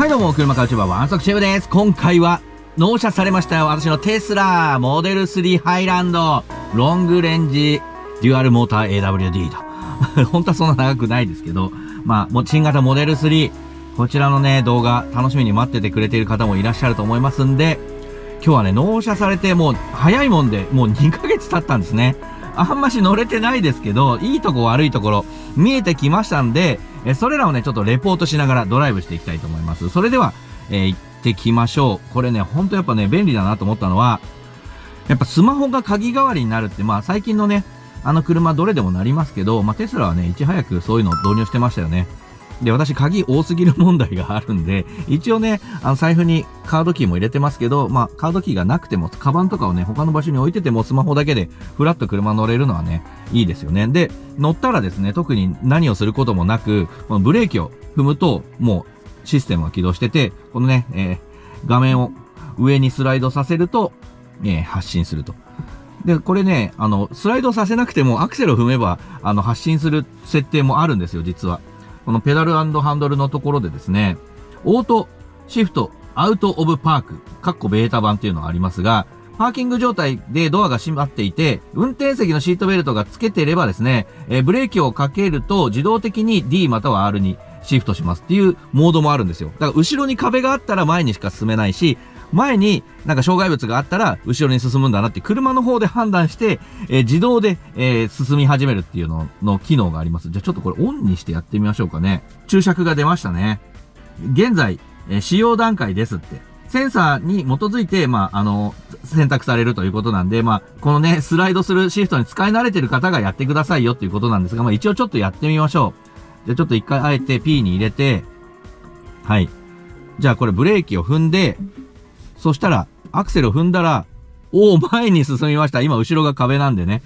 はいどうも、車買うチューバーワンソクチェブです。今回は納車されましたよ。私のテスラモデル3ハイランドロングレンジデュアルモーター AWD と。本当はそんな長くないですけど、新型モデル3、こちらのね、動画楽しみに待っててくれている方もいらっしゃると思いますんで、今日はね、納車されてもう早いもんで、もう2ヶ月経ったんですね。あんまし乗れてないですけど、いいとこ悪いところ見えてきましたんで、それらをね、ちょっとレポートしながらドライブしていきたいと思います。それでは、行ってきましょう。これね、ほんとやっぱね、便利だなと思ったのは、やっぱスマホが鍵代わりになるって、最近のね、車どれでもなりますけど、テスラはね、いち早くそういうのを導入してましたよね。で、私、鍵多すぎる問題があるんで、一応ね、財布にカードキーも入れてますけど、カードキーがなくても、カバンとかをね、他の場所に置いてても、スマホだけで、ふらっと車乗れるのはね、いいですよね。で、乗ったらですね、特に何をすることもなく、このブレーキを踏むと、もう、システムが起動してて、このね、画面を上にスライドさせると、発進すると。で、これね、スライドさせなくても、アクセルを踏めば、発進する設定もあるんですよ、実は。このペダル&ハンドルのところでですね、オートシフトアウトオブパーク、ベータ版っていうのがありますが、パーキング状態でドアが閉まっていて、運転席のシートベルトが付けていればですね、ブレーキをかけると自動的に D または R にシフトしますっていうモードもあるんですよ。だから後ろに壁があったら前にしか進めないし、前に障害物があったら後ろに進むんだなって車の方で判断して、自動で、進み始めるっていうの機能があります。じゃあちょっとこれオンにしてやってみましょうかね。注釈が出ましたね。現在、使用段階ですって。センサーに基づいて、選択されるということなんで、このね、スライドするシフトに使い慣れてる方がやってくださいよっていうことなんですが、一応ちょっとやってみましょう。じゃあちょっと一回あえて P に入れて、はい。じゃあこれブレーキを踏んで、そしたら、アクセルを踏んだら、前に進みました。今、後ろが壁なんでね。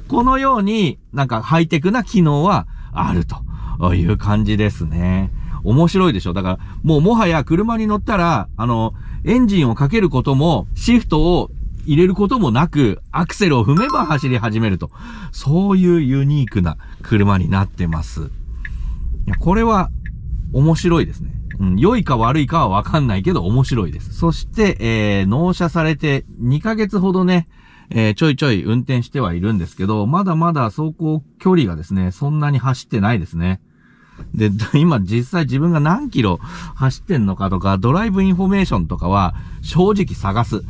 このように、ハイテクな機能はあるという感じですね。面白いでしょ。だから、もはや車に乗ったら、エンジンをかけることも、シフトを入れることもなく、アクセルを踏めば走り始めると。そういうユニークな車になってます。いや、これは、面白いですね。良いか悪いかはわかんないけど面白いです。そして、納車されて2ヶ月ほどね、ちょいちょい運転してはいるんですけど、まだまだ走行距離がですね、そんなに走ってないですね。で、今実際自分が何キロ走ってんのかとか、ドライブインフォメーションとかは正直探す。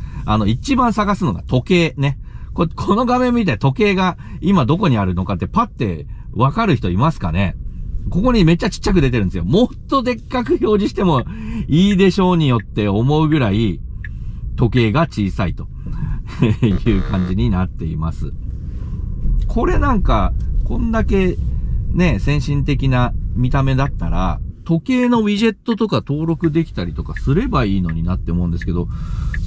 一番探すのが時計ね。この画面見て時計が今どこにあるのかってパッてわかる人いますかね？ここにめっちゃちっちゃく出てるんですよ。もっとでっかく表示してもいいでしょうによって思うぐらい時計が小さいという感じになっています。これこんだけね、先進的な見た目だったら、時計のウィジェットとか登録できたりとかすればいいのになって思うんですけど、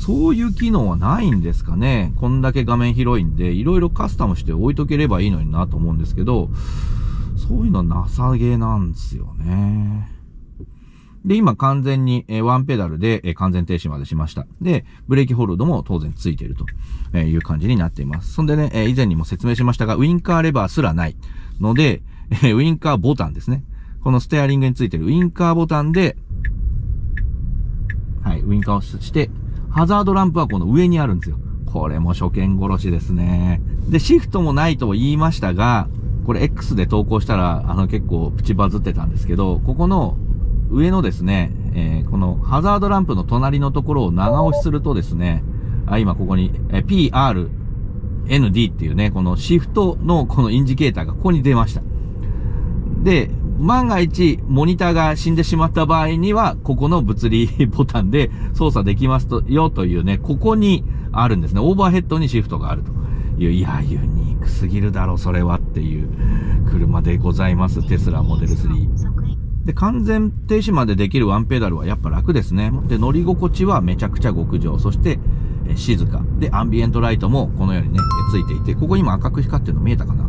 そういう機能はないんですかね。こんだけ画面広いんで、いろいろカスタムして置いとければいいのになと思うんですけど、そういうのなさげなんですよね。で、今完全にワンペダルで完全停止までしました。で、ブレーキホールドも当然ついているという感じになっています。そんでね、以前にも説明しましたが、ウインカーレバーすらないので、ウインカーボタンですね。このステアリングについているウインカーボタンで、はい、ウインカーをして、ハザードランプはこの上にあるんですよ。これも初見殺しですね。で、シフトもないと言いましたが、これ X で投稿したら、結構プチバズってたんですけど、ここの上のですね、このハザードランプの隣のところを長押しするとですね、今ここに、PRND っていうね、このシフトのこのインジケーターがここに出ました。で、万が一モニターが死んでしまった場合には、ここの物理ボタンで操作できますよというね、ここにあるんですね。オーバーヘッドにシフトがあるという、いや、ユニークすぎるだろ、それはっていう車でございます。テスラモデル3。で、完全停止までできるワンペダルはやっぱ楽ですね。で、乗り心地はめちゃくちゃ極上。そして、静か。で、アンビエントライトもこのようにね、ついていて、ここ今赤く光ってるの見えたかな？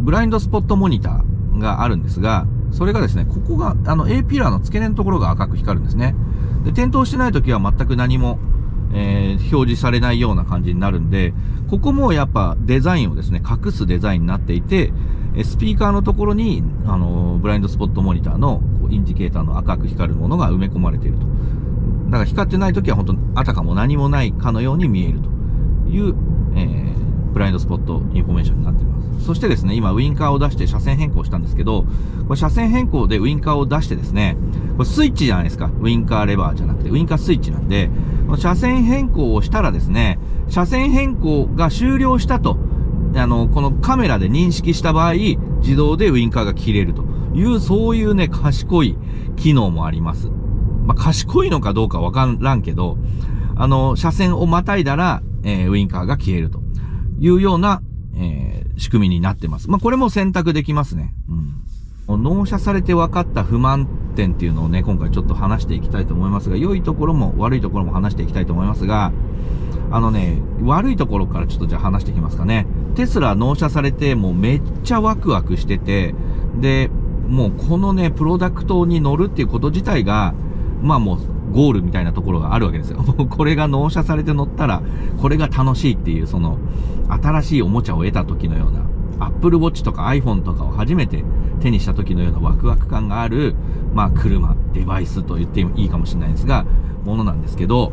ブラインドスポットモニターがあるんですが、それがですね、ここが、A ピラーの付け根のところが赤く光るんですね。で、点灯してない時は全く何も、表示されないような感じになるんで、ここもやっぱデザインをですね、隠すデザインになっていて、スピーカーのところに、ブラインドスポットモニターのこうインジケーターの赤く光るものが埋め込まれていると。だから光ってない時は本当あたかも何もないかのように見えるという、ブラインドスポットインフォメーションになっています。そしてですね、今ウインカーを出して車線変更したんですけど、これ車線変更でウインカーを出してですね、これスイッチじゃないですか。ウインカーレバーじゃなくて、ウインカースイッチなんで、車線変更をしたらですね、車線変更が終了したと、このカメラで認識した場合、自動でウインカーが切れるという、そういうね、賢い機能もあります。まあ、賢いのかどうかわからんけど、車線をまたいだら、ウインカーが消えるというような、仕組みになってます。まあ、これも選択できますね。うん。納車されて分かった不満点っていうのをね、今回ちょっと話していきたいと思いますが、良いところも悪いところも話していきたいと思いますが、悪いところからちょっとじゃあ話していきますかね。テスラ納車されて、もうめっちゃワクワクしてて、で、もうこのね、プロダクトに乗るっていうこと自体が、まあもうゴールみたいなところがあるわけですよ。もうこれが納車されて乗ったら、これが楽しいっていう、その、新しいおもちゃを得た時のような、Apple Watch とか iPhone とかを初めて手にした時のようなワクワク感がある、まあ車、デバイスと言っていいかもしれないですが、ものなんですけど、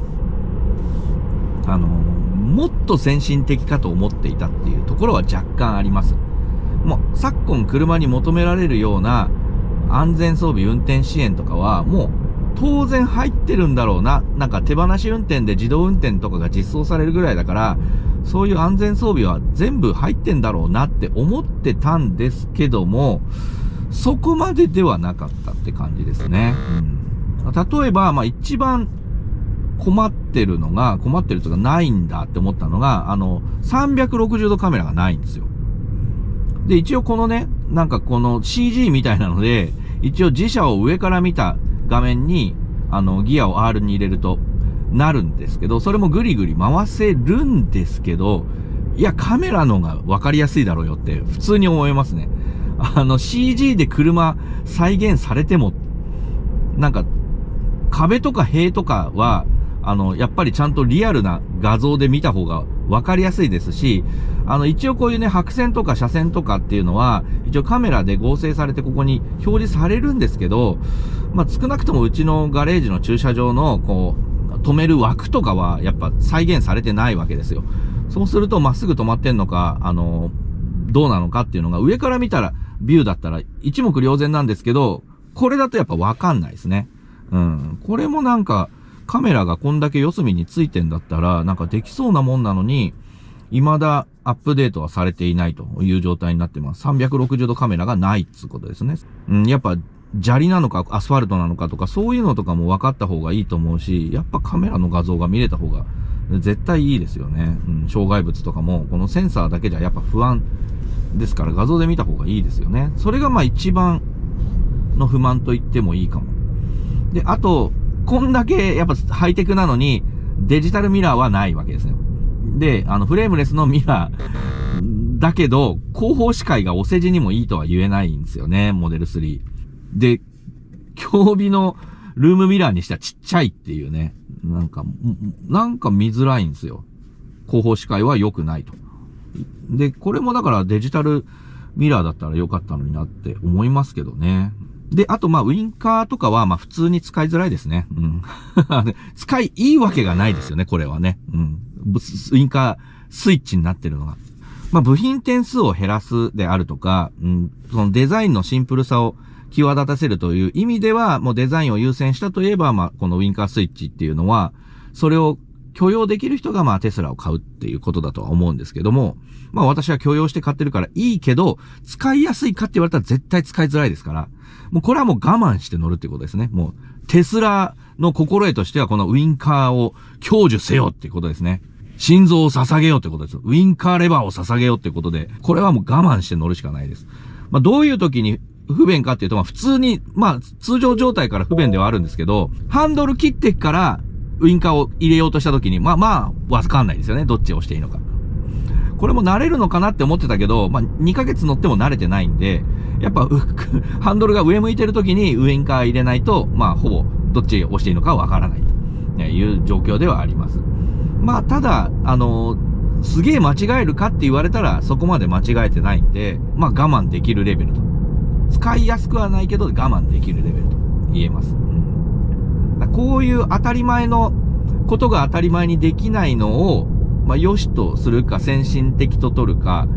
もっと先進的かと思っていたっていうところは若干あります。もう昨今車に求められるような安全装備運転支援とかはもう当然入ってるんだろうな。なんか手放し運転で自動運転とかが実装されるぐらいだから、そういう安全装備は全部入ってんだろうなって思ってたんですけども、そこまでではなかったって感じですね。例えば、まあ一番困ってるというかないんだって思ったのが、360度カメラがないんですよ。で、一応このね、なんかこの CG みたいなので、一応自車を上から見た画面に、ギアを R に入れるとなるんですけど、それもぐりぐり回せるんですけど、いや、カメラの方が分かりやすいだろうよって普通に思いますね。CG で車再現されても、なんか、壁とか塀とかは、やっぱりちゃんとリアルな画像で見た方が分かりやすいですし、一応こういうね、白線とか車線とかっていうのは、一応カメラで合成されてここに表示されるんですけど、まあ、少なくともうちのガレージの駐車場の、こう、止める枠とかは、やっぱ再現されてないわけですよ。そうすると、まっすぐ止まってんのか、どうなのかっていうのが、上から見たら、ビューだったら一目瞭然なんですけど、これだとやっぱ分かんないですね。これもなんか、カメラがこんだけ四隅についてんだったら、なんかできそうなもんなのに、未だアップデートはされていないという状態になってます。360度カメラがないっつうことですね。やっぱ、砂利なのかアスファルトなのかとか、そういうのとかも分かった方がいいと思うし、やっぱカメラの画像が見れた方が絶対いいですよね。障害物とかも、このセンサーだけじゃやっぱ不安ですから画像で見た方がいいですよね。それがまあ一番の不満と言ってもいいかも。で、あと、こんだけやっぱハイテクなのにデジタルミラーはないわけですね。で、フレームレスのミラーだけど、後方視界がお世辞にもいいとは言えないんですよね、モデル3。で、競技のルームミラーにしてはちっちゃいっていうね。なんか見づらいんですよ。後方視界は良くないと。で、これもだからデジタルミラーだったら良かったのになって思いますけどね。で、あとまあウインカーとかはまあ普通に使いづらいですね。使いいいわけがないですよね、これはね。ウインカースイッチになってるのが。まあ部品点数を減らすであるとか、そのデザインのシンプルさを際立たせるという意味では、もうデザインを優先したといえば、まあこのウインカースイッチっていうのは、それを許容できる人がまあテスラを買うっていうことだとは思うんですけども、まあ私は許容して買ってるからいいけど、使いやすいかって言われたら絶対使いづらいですから、もうこれはもう我慢して乗るっていうことですね。もうテスラの心得としてはこのウインカーを享受せよっていうことですね。心臓を捧げようってことです。ウインカーレバーを捧げようってことで、これはもう我慢して乗るしかないです。まあどういう時に不便かっていうと、まあ普通に、まあ通常状態から不便ではあるんですけど、ハンドル切ってからウインカーを入れようとした時に、まあわかんないですよね。どっちを押していいのか。これも慣れるのかなって思ってたけど、まあ2ヶ月乗っても慣れてないんで、やっぱハンドルが上向いてる時にウインカー入れないと、まあほぼどっちを押していいのかわからないという状況ではあります。まあただ、すげえ間違えるかって言われたらそこまで間違えてないんで、まあ我慢できるレベルと。使いやすくはないけど我慢できるレベルと。言えます。こういう当たり前のことが当たり前にできないのを、良しとするか先進的と取るか、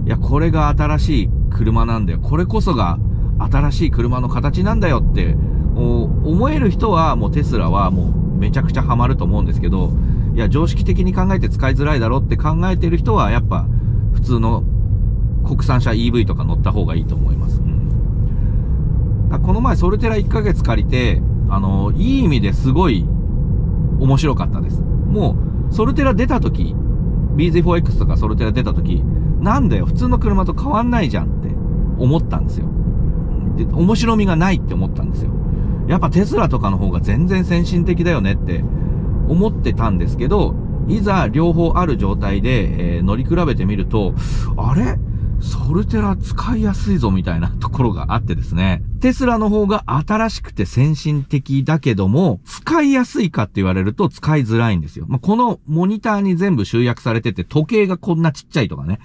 いや、これが新しい車なんだよ。これこそが新しい車の形なんだよって思える人は、もうテスラはもうめちゃくちゃハマると思うんですけど、いや、常識的に考えて使いづらいだろって考えてる人は、やっぱ普通の国産車 EV とか乗った方がいいと思います。この前ソルテラ1ヶ月借りて、いい意味ですごい面白かったです。もう、ソルテラ出た時、BZ4X とかソルテラ出た時、なんだよ、普通の車と変わんないじゃんって思ったんですよ。で、面白みがないって思ったんですよ。やっぱテスラとかの方が全然先進的だよねって思ってたんですけど、いざ両方ある状態で、乗り比べてみると、あれソルテラ使いやすいぞみたいなところがあってですね。テスラの方が新しくて先進的だけども、使いやすいかって言われると使いづらいんですよ。このモニターに全部集約されてて、時計がこんなちっちゃいとかね。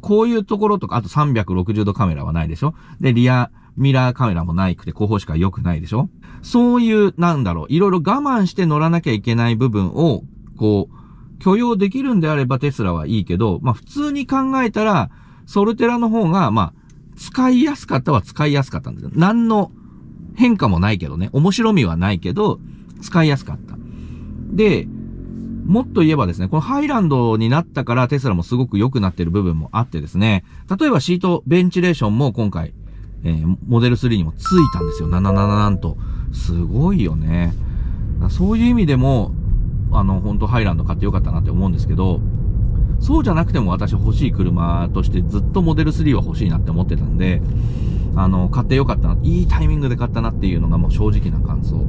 こういうところとか、あと360度カメラはないでしょ。で、リアミラーカメラもないくて、後方しか良くないでしょ。そういう、いろいろ我慢して乗らなきゃいけない部分を、許容できるんであればテスラはいいけど、普通に考えたら、ソルテラの方が、使いやすかったは使いやすかったんですよ。何の変化もないけどね。面白みはないけど、使いやすかった。で、もっと言えばですね、このハイランドになったからテスラもすごく良くなってる部分もあってですね、例えばシートベンチレーションも今回、モデル3にもついたんですよ。なんと。すごいよね。そういう意味でも、本当ハイランド買ってよかったなって思うんですけど、そうじゃなくても私欲しい車としてずっとモデル3は欲しいなって思ってたんで、買ってよかったな、いいタイミングで買ったなっていうのがもう正直な感想。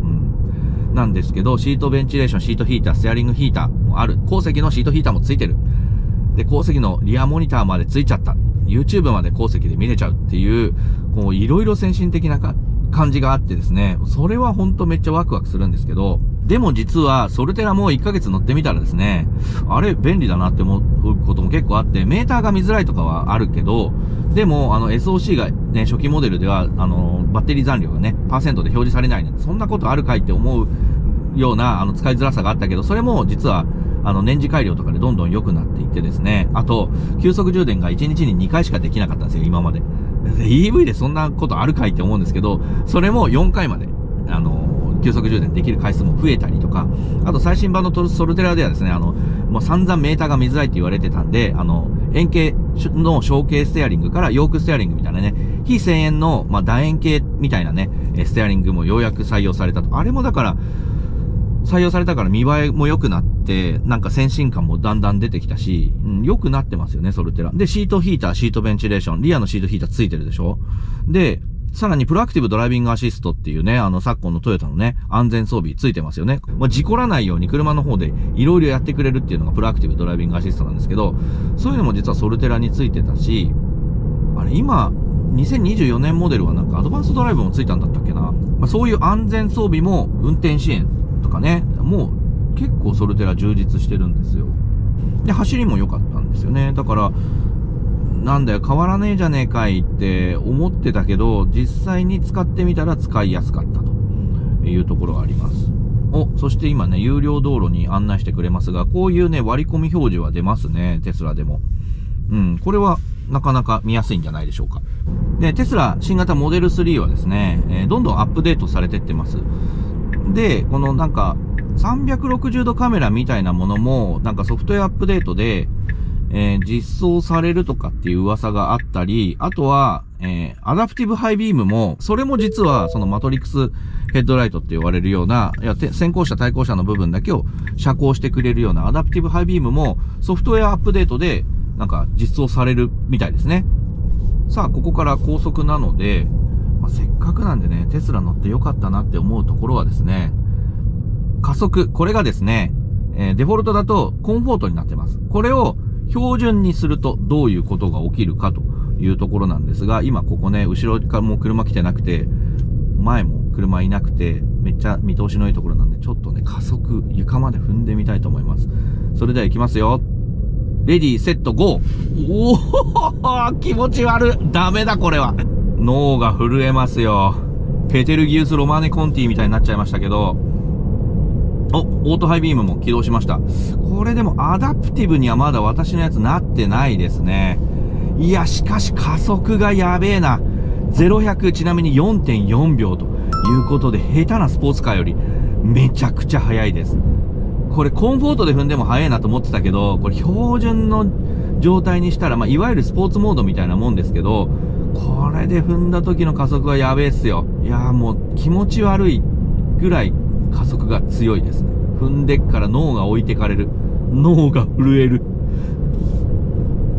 なんですけど、シートベンチレーション、シートヒーター、ステアリングヒーターもある。後席のシートヒーターもついてる。で、後席のリアモニターまでついちゃった。YouTube まで後席で見れちゃうっていう、いろいろ先進的な感じがあってですね、それはほんとめっちゃワクワクするんですけど、でも実はソルテラも1ヶ月乗ってみたらですね、あれ便利だなって思うことも結構あって、メーターが見づらいとかはあるけど、でもSOC がね、初期モデルではバッテリー残量がね、パーセントで表示されないなんて、そんなことあるかいって思うような使いづらさがあったけど、それも実は年次改良とかでどんどん良くなっていってですね、あと急速充電が1日に2回しかできなかったんですよ、今まで。EV でそんなことあるかいって思うんですけど、それも4回まで急速充電できる回数も増えたりとか、あと最新版のソルテラではですね、もう散々メーターが見づらいって言われてたんで、円形の小径ステアリングからヨークステアリングみたいなね、非1000円の、楕円形みたいなね、ステアリングもようやく採用されたと。あれもだから、採用されたから見栄えも良くなって、なんか先進感もだんだん出てきたし、良くなってますよね、ソルテラ。で、シートヒーター、シートベンチレーション、リアのシートヒーターついてるでしょ。で、さらにプロアクティブドライビングアシストっていうね、昨今のトヨタのね、安全装備ついてますよね。事故らないように車の方でいろいろやってくれるっていうのがプロアクティブドライビングアシストなんですけど、そういうのも実はソルテラについてたし、あれ今、2024年モデルはなんかアドバンスドライブもついたんだったっけな。そういう安全装備も運転支援とかね、もう結構ソルテラ充実してるんですよ。で、走りも良かったんですよね。だから、なんだよ、変わらねえじゃねえかいって思ってたけど、実際に使ってみたら使いやすかったというところがあります。そして今ね、有料道路に案内してくれますが、こういうね、割り込み表示は出ますね、テスラでも。これはなかなか見やすいんじゃないでしょうか。で、テスラ新型モデル3はですね、どんどんアップデートされてってます。で、このなんか、360度カメラみたいなものも、なんかソフトウェアアップデートで、実装されるとかっていう噂があったり、あとは、アダプティブハイビームも、それも実はそのマトリックスヘッドライトって言われるような、先行車対向車の部分だけを遮光してくれるようなアダプティブハイビームもソフトウェアアップデートでなんか実装されるみたいですね。さあ、ここから高速なので、せっかくなんでね、テスラ乗ってよかったなって思うところはですね、加速、これがですね、デフォルトだとコンフォートになってます。これを標準にするとどういうことが起きるかというところなんですが、今ここね、後ろからもう車来てなくて、前も車いなくて、めっちゃ見通しのいいところなんで、ちょっとね、加速、床まで踏んでみたいと思います。それでは行きますよ。レディー、セット、ゴー。おー気持ち悪い。ダメだ、これは。脳が震えますよ。ペテルギウス・ロマネ・コンティみたいになっちゃいましたけど、オートハイビームも起動しました。これでもアダプティブにはまだ私のやつなってないですね。いや、しかし加速がやべえな。0-100ちなみに 4.4 秒ということで、下手なスポーツカーよりめちゃくちゃ速いです。これコンフォートで踏んでも速いなと思ってたけど、これ標準の状態にしたら、いわゆるスポーツモードみたいなもんですけど、これで踏んだ時の加速はやべえっすよ。いやーもう気持ち悪いぐらい加速が強いですね。踏んでっから脳が置いてかれる。脳が震える。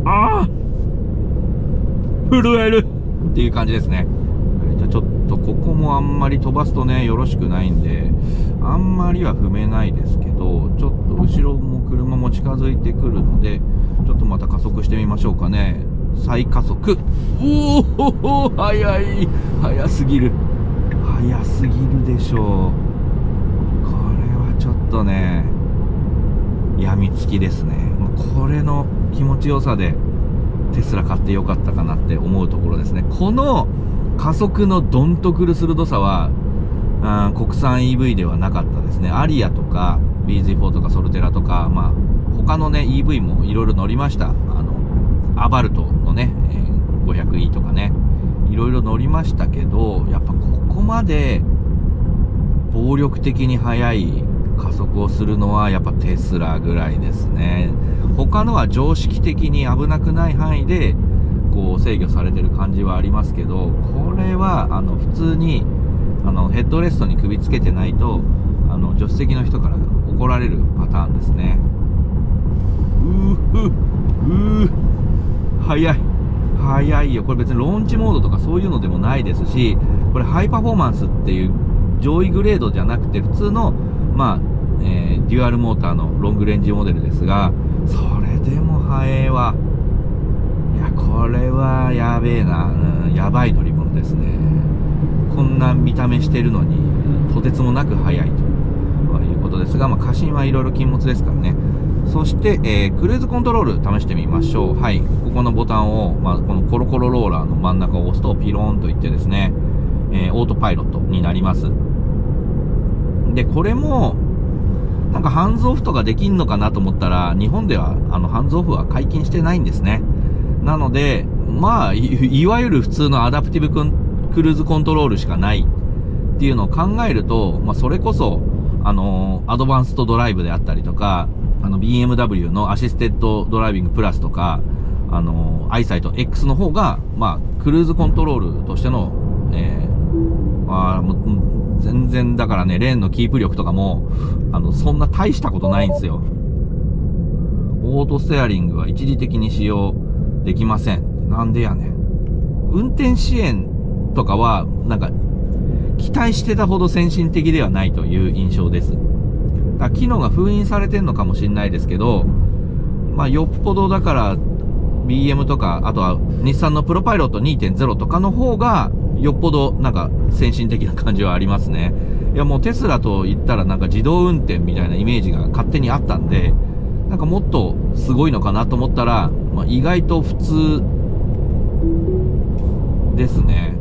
ああ震えるっていう感じですね。じゃあちょっとここもあんまり飛ばすとね、よろしくないんで、あんまりは踏めないですけど、ちょっと後ろも車も近づいてくるので、ちょっとまた加速してみましょうかね。再加速。おお速い。速すぎる。速すぎるでしょう。これはちょっとね、やみつきですね。これの気持ちよさでテスラ買ってよかったかなって思うところですね。この加速のドンとくる鋭さは、国産 EV ではなかったですね。アリアとか BZ4 とかソルテラとか、他のね EV もいろいろ乗りました。アバルトのね、500e とかね、いろいろ乗りましたけど、やっぱここまで暴力的に速い加速をするのはやっぱテスラぐらいですね。他のは常識的に危なくない範囲でこう制御されてる感じはありますけど、これは普通にヘッドレストに首つけてないと助手席の人から怒られるパターンですね。速いよ。これ別にローンチモードとかそういうのでもないですし、これハイパフォーマンスっていう上位グレードじゃなくて普通のデュアルモーターのロングレンジモデルですが、それでも速えわ。いや、これはやべえな。やばい乗り物ですね。こんな見た目してるのにとてつもなく速いということですが、過信はいろいろ禁物ですからね。そして、クルーズコントロール試してみましょう。はい、ここのボタンを、このコロコロローラーの真ん中を押すとピローンといってですね、オートパイロットになります。で、これもなんかハンズオフとかできんのかなと思ったら、日本ではハンズオフは解禁してないんですね。なのでいわゆる普通のアダプティブクルーズコントロールしかないっていうのを考えると、それこそアドバンストドライブであったりとか、BMW のアシステッドドライビングプラスとか、アイサイト X の方がクルーズコントロールとしての、もう全然だからね、レーンのキープ力とかもそんな大したことないんですよ。オートステアリングは一時的に使用できません。なんでやねん。運転支援とかはなんか期待してたほど先進的ではないという印象です。だから機能が封印されてんのかもしれないですけど、よっぽどだから BM とか、あとは日産のプロパイロット 2.0 とかの方がよっぽどなんか先進的な感じはありますね。いやもうテスラと言ったらなんか自動運転みたいなイメージが勝手にあったんで、なんかもっとすごいのかなと思ったら、意外と普通ですね。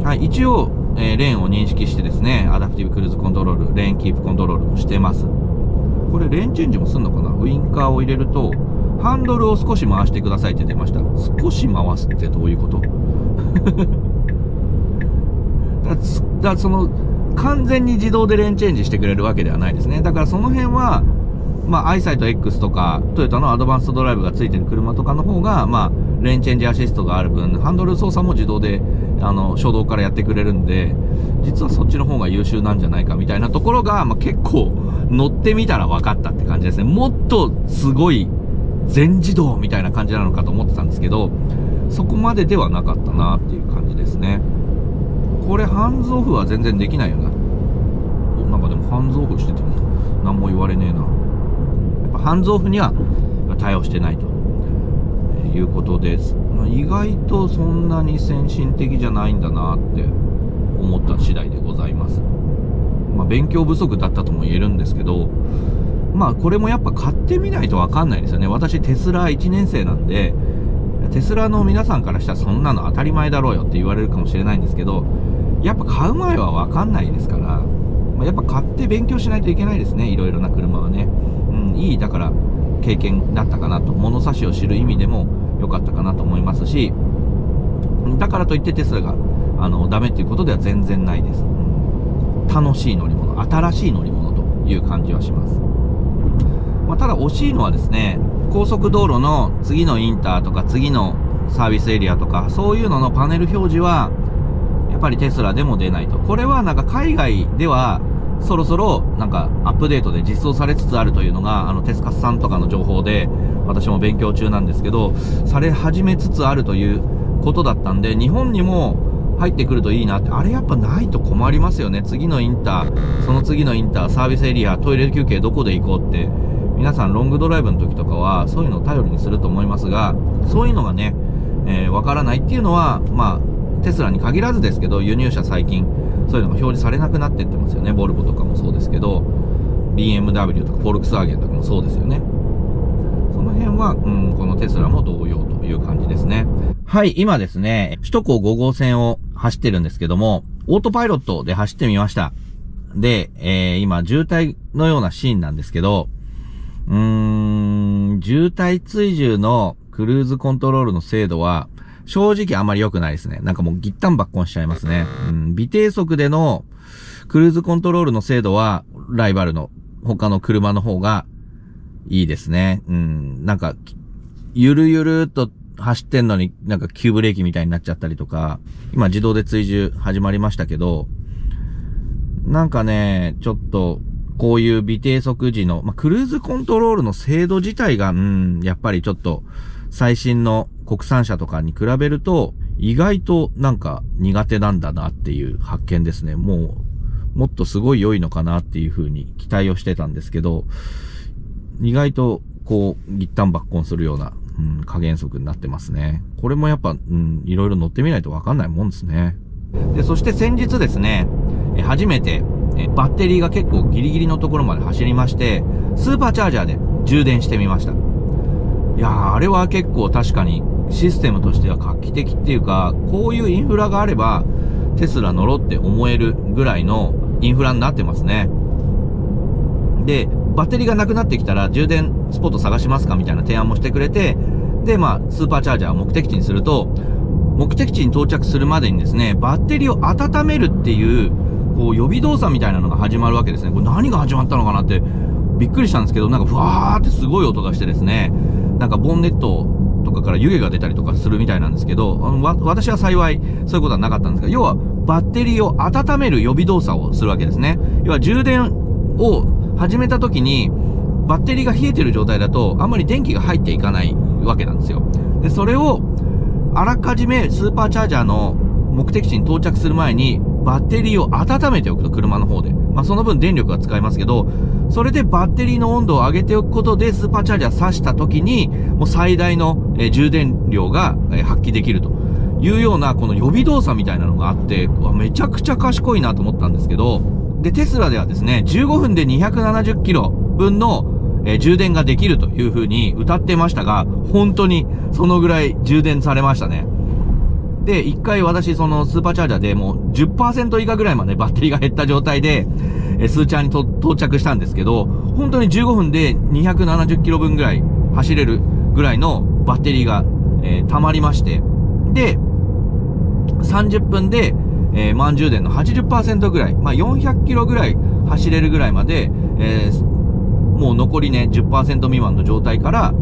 はい、一応、レーンを認識してですね、アダプティブクルーズコントロール、レーンキープコントロールもしてます。これレーンチェンジもすんのかな。ウインカーを入れるとハンドルを少し回してくださいって出ました。少し回すってどういうことだその完全に自動でレーンチェンジしてくれるわけではないですね。だからその辺はアイサイト X とかトヨタのアドバンストドライブがついてる車とかの方がレーンチェンジアシストがある分、ハンドル操作も自動で初動からやってくれるんで、実はそっちの方が優秀なんじゃないかみたいなところが、結構乗ってみたら分かったって感じですね。もっとすごい全自動みたいな感じなのかと思ってたんですけど、そこまでではなかったなっていう感じですね。これハンズオフは全然できないよな。なんかでもハンズオフしてても何も言われねえな。やっぱハンズオフには対応してないということです。意外とそんなに先進的じゃないんだなって思った次第でございます。勉強不足だったとも言えるんですけど、これもやっぱ買ってみないと分かんないですよね。私テスラ1年生なんで、テスラの皆さんからしたらそんなの当たり前だろうよって言われるかもしれないんですけど、やっぱ買う前はわかんないですから、やっぱ買って勉強しないといけないですね。いろいろな車はね。いい、だから経験だったかなと。物差しを知る意味でも良かったかなと思いますし、だからといってテスラがダメっていうことでは全然ないです。楽しい乗り物、新しい乗り物という感じはします。ただ惜しいのはですね、高速道路の次のインターとか次のサービスエリアとか、そういうののパネル表示はやっぱりテスラでも出ないと。これはなんか海外ではそろそろなんかアップデートで実装されつつあるというのがテスカスさんとかの情報で、私も勉強中なんですけど、され始めつつあるということだったんで、日本にも入ってくるといいなって。あれやっぱないと困りますよね。次のインター、その次のインター、サービスエリア、トイレ休憩どこで行こうって、皆さんロングドライブの時とかはそういうのを頼りにすると思いますが、そういうのがね、わからないっていうのは、テスラに限らずですけど、輸入車最近そういうのが表示されなくなってってますよね。ボルボとかもそうですけど、BMW とかフォルクスワーゲンとかもそうですよね。その辺は、このテスラも同様という感じですね。はい、今ですね、首都高5号線を走ってるんですけども、オートパイロットで走ってみました。で、今、渋滞のようなシーンなんですけど、渋滞追従のクルーズコントロールの精度は、正直あんまり良くないですね。なんかもうギッタンバッコンしちゃいますね。微低速でのクルーズコントロールの精度は、ライバルの他の車の方がいいですね。なんか、ゆるゆるっと走ってんのになんか急ブレーキみたいになっちゃったりとか、今自動で追従始まりましたけど、なんかね、ちょっと、こういう微低速時の、クルーズコントロールの精度自体が、やっぱりちょっと、最新の国産車とかに比べると、意外となんか苦手なんだなっていう発見ですね。もっとすごい良いのかなっていう風に期待をしてたんですけど、意外とこう、ギッタンバッコンするような、加減速になってますね。これもやっぱ、いろいろ乗ってみないとわかんないもんですね。で、そして先日ですね、初めて、バッテリーが結構ギリギリのところまで走りまして、スーパーチャージャーで充電してみました。いやー、あれは結構確かにシステムとしては画期的っていうか、こういうインフラがあれば、テスラ乗ろうって思えるぐらいのインフラになってますね。で、バッテリーがなくなってきたら充電スポット探しますかみたいな提案もしてくれて、で、スーパーチャージャーを目的地にすると、目的地に到着するまでにですね、バッテリーを温めるっていう、こう予備動作みたいなのが始まるわけですね。これ何が始まったのかなってびっくりしたんですけど、なんかふわーってすごい音がしてですね、なんかボンネットとかから湯気が出たりとかするみたいなんですけど、私は幸いそういうことはなかったんですが、要はバッテリーを温める予備動作をするわけですね。要は充電を始めた時に、バッテリーが冷えてる状態だと、あんまり電気が入っていかないわけなんですよ。で、それを、あらかじめスーパーチャージャーの目的地に到着する前に、バッテリーを温めておくと、車の方で。その分電力が使いますけど、それでバッテリーの温度を上げておくことで、スーパーチャージャー挿した時に、もう最大の充電量が発揮できるというような、この予備動作みたいなのがあって、めちゃくちゃ賢いなと思ったんですけど、で、テスラではですね、15分で270キロ分の充電ができるという風に歌ってましたが、本当にそのぐらい充電されましたね。で、一回私そのスーパーチャージャーでもう 10% 以下ぐらいまでバッテリーが減った状態で、スーチャーに到着したんですけど、本当に15分で270キロ分ぐらい走れるぐらいのバッテリーが、溜まりまして、で、30分で、満充電の 80% ぐらい、400キロぐらい走れるぐらいまで、もう残りね、10% 未満の状態から、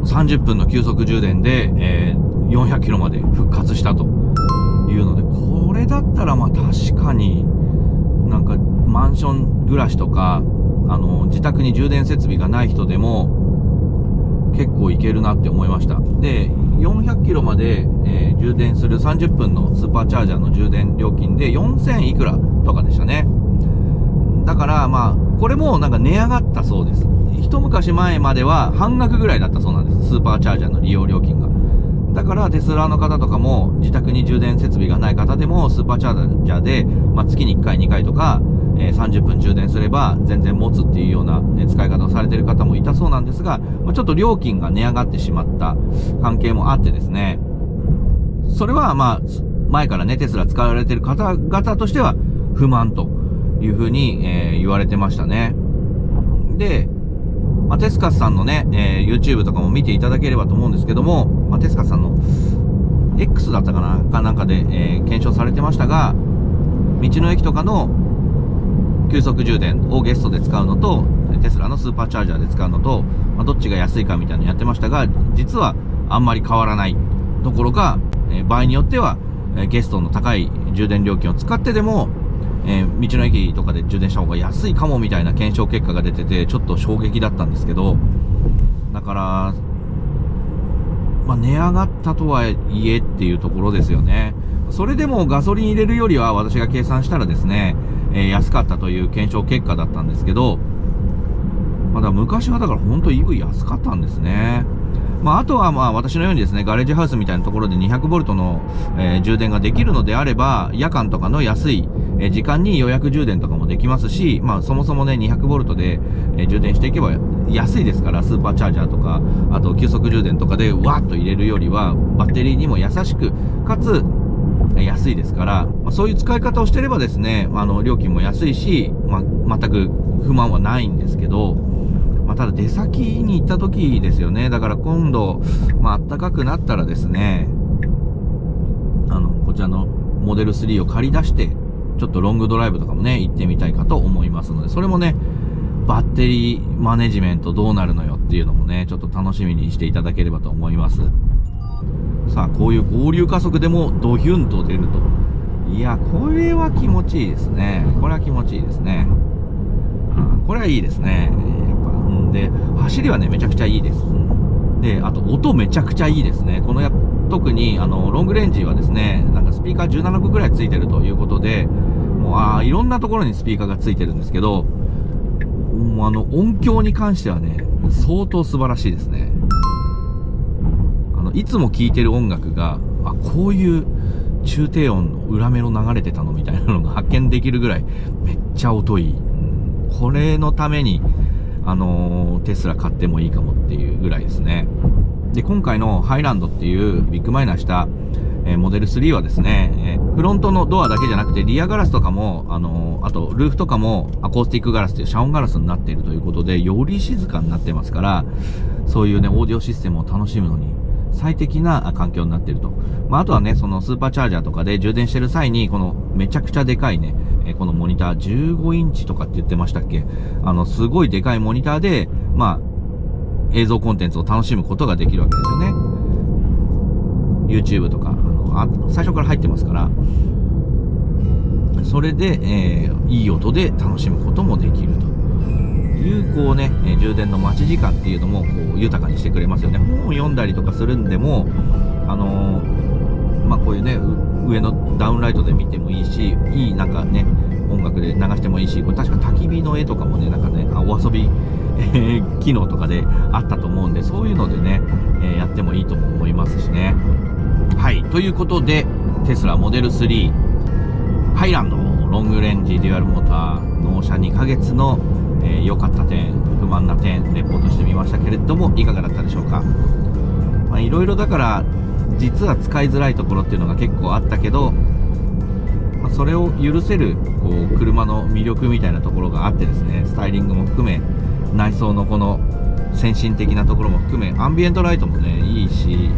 30分の急速充電で、400キロまで復活したというので、これだったら確かになんかマンション暮らしとか、自宅に充電設備がない人でも結構いけるなって思いました。で、400キロまで、充電する30分のスーパーチャージャーの充電料金で4000いくらとかでしたね。だからこれもなんか値上がったそうです。一昔前までは半額ぐらいだったそうなんです。スーパーチャージャーの利用料金が。だからテスラの方とかも自宅に充電設備がない方でもスーパーチャージャーで、月に1回2回とか、30分充電すれば全然持つっていうような、使い方をされている方もいたそうなんですが、ちょっと料金が値上がってしまった関係もあってですね、それは前からね、テスラ使われてる方々としては不満というふうに、言われてましたね。で、テスカスさんのね、YouTube とかも見ていただければと思うんですけども、テスカスさんの X だったかななんかで、検証されてましたが、道の駅とかの急速充電をゲストで使うのと、テスラのスーパーチャージャーで使うのと、どっちが安いかみたいなのやってましたが、実はあんまり変わらないどころか、場合によっては、ゲストの高い充電料金を使ってでも、道の駅とかで充電した方が安いかもみたいな検証結果が出てて、ちょっと衝撃だったんですけど、だから、値上がったとはいえっていうところですよね。それでもガソリン入れるよりは私が計算したらですね、安かったという検証結果だったんですけど、まだ昔はだから本当 EV 安かったんですね。あとは私のようにですね、ガレージハウスみたいなところで 200V の、充電ができるのであれば、夜間とかの安い、時間に予約充電とかもできますし、そもそもね、200V で、充電していけば安いですから、スーパーチャージャーとか、あと急速充電とかでわーっと入れるよりは、バッテリーにも優しく、かつ、安いですから、そういう使い方をしてればですね、料金も安いし、全く不満はないんですけど、ただ出先に行った時ですよね。だから今度、暖かくなったらですね、こちらのモデル3を借り出して、ちょっとロングドライブとかもね、行ってみたいかと思いますので、それもね、バッテリーマネジメントどうなるのよっていうのもね、ちょっと楽しみにしていただければと思います。さあ、こういう合流加速でもドヒュンと出ると。いや、これは気持ちいいですね。これは気持ちいいですね。これはいいですね。で、走りはね、めちゃくちゃいいです。で、あと、音めちゃくちゃいいですね。特に、ロングレンジはですね、なんかスピーカー17個ぐらいついてるということで、もう、いろんなところにスピーカーがついてるんですけど、もう音響に関してはね、相当素晴らしいですね。いつも聴いてる音楽が、こういう中低音の裏メロ流れてたのみたいなのが発見できるぐらい、めっちゃ音いい。これのために、テスラ買ってもいいかもっていうぐらいですね。で、今回のハイランドっていうビッグマイナーした、モデル3はですね、フロントのドアだけじゃなくてリアガラスとかも、あとルーフとかもアコースティックガラスという遮音ガラスになっているということで、より静かになってますから、そういうね、オーディオシステムを楽しむのに最適な環境になっていると。あとはね、そのスーパーチャージャーとかで充電してる際に、このめちゃくちゃでかいね、このモニター15インチとかって言ってましたっけ？すごいでかいモニターで、映像コンテンツを楽しむことができるわけですよね。YouTube とか、最初から入ってますから、それで、いい音で楽しむこともできるという、こうね、充電の待ち時間っていうのも、こう、豊かにしてくれますよね。本を読んだりとかするんでも、こういうね、上のダウンライトで見てもいいし、いいなんかね、音楽で流してもいいし、これ確か焚き火の絵とかもね、なんかね、お遊び、機能とかであったと思うんで、そういうのでね、やってもいいとも思いますしね。はい。ということで、テスラモデル3、ハイランド、ロングレンジデュアルモーター、納車2ヶ月の、良かった点、不満な点、レポートしてみましたけれども、いかがだったでしょうか。いろいろだから、実は使いづらいところっていうのが結構あったけど、それを許せるこう車の魅力みたいなところがあってですね、スタイリングも含め、内装のこの先進的なところも含め、アンビエントライトもね、いいし、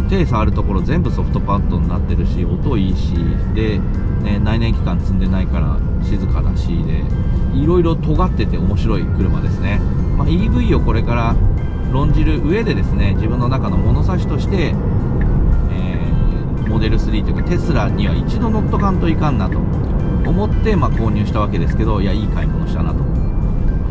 手触るところ全部ソフトパッドになってるし、音いいし、で、ね、内燃機関積んでないから静かだしで、いろいろ尖ってて面白い車ですね。EV をこれから論じる上でですね、自分の中の物差しとして、モデル3というかテスラには一度乗っとかんといかんなと思って、購入したわけですけど、いや、いい買い物したなと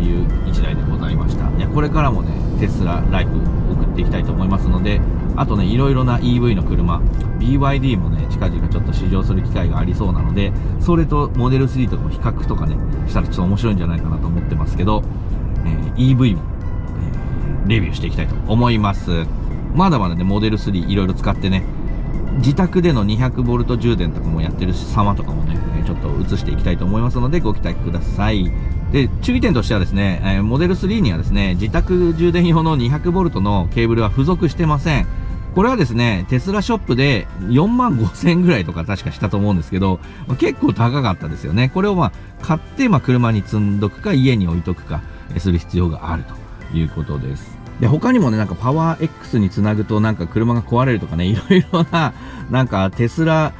いう一台でございました。いや、これからもね、テスラライフ送っていきたいと思いますので、あとね、いろいろな EV の車、BYD もね、近々ちょっと試乗する機会がありそうなので、それとモデル3とかも比較とかね、したらちょっと面白いんじゃないかなと思ってますけど、EV も、レビューしていきたいと思います。まだまだね、モデル3いろいろ使ってね、自宅での 200V 充電とかもやってる様とかもね、ちょっと映していきたいと思いますので、ご期待ください。で、注意点としてはですね、モデル3にはですね、自宅充電用の 200V のケーブルは付属してません。これはですね、テスラショップで4万5千円ぐらいとか確かしたと思うんですけど、結構高かったですよね。これを買って、車に積んどくか、家に置いとくか、する必要があるということです。で、他にもね、パワー X につなぐと車が壊れるとかね、いろいろな、テスラ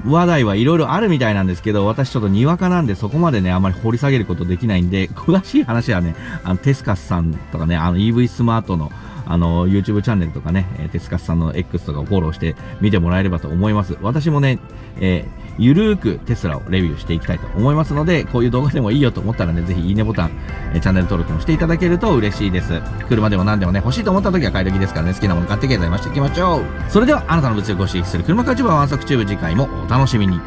話題はいろいろあるみたいなんですけど、私ちょっとにわかなんでそこまでね、あまり掘り下げることできないんで、詳しい話はね、テスカスさんとかね、EV スマートのYouTube チャンネルとかね、テスカスさんの X とかをフォローして見てもらえればと思います。私もね、ゆるーくテスラをレビューしていきたいと思いますので、こういう動画でもいいよと思ったらね、ぜひいいねボタン、チャンネル登録もしていただけると嬉しいです。車でも何でもね、欲しいと思った時は買い時ですからね、好きなもの買って経済回していきましょう。それでは、あなたの物欲を刺激する車からチューブワンサクチューブ、次回もお楽しみに。